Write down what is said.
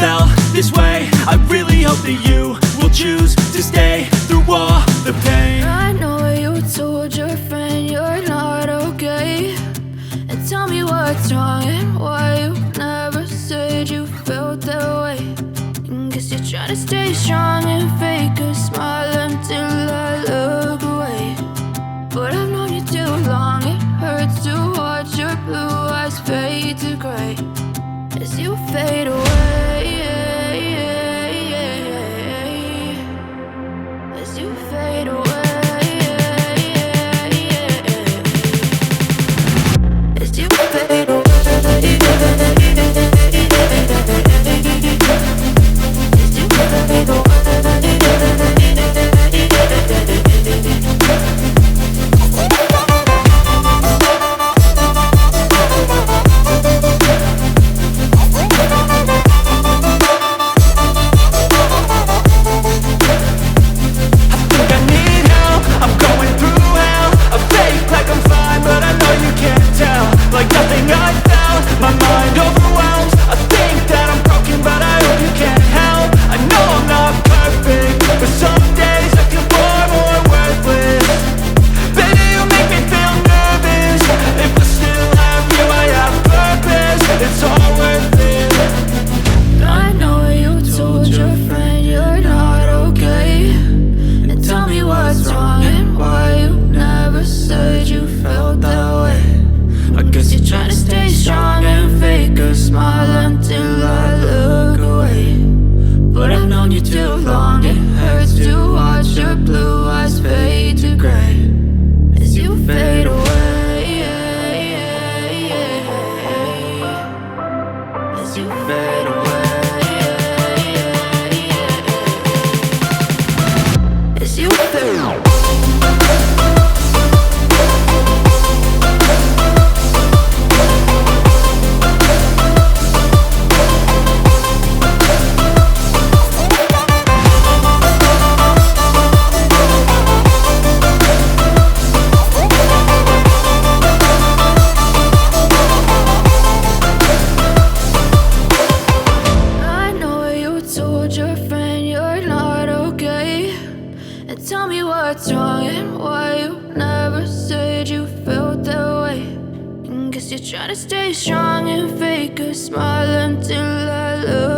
felt this way. I really hope that you will choose to stay through all the pain. I know you told your friend you're not okay, and tell me what's wrong and why you never said you felt that way. Guess you're trying to stay strong and fake a smile until I look away. But I've known you too long, it hurts to watch your blue eyes fade to gray as you fade away. As you fade away. As you fade away. Tell me what's wrong and why you never said you felt that way. Guess you're trying to stay strong and fake a smile until I look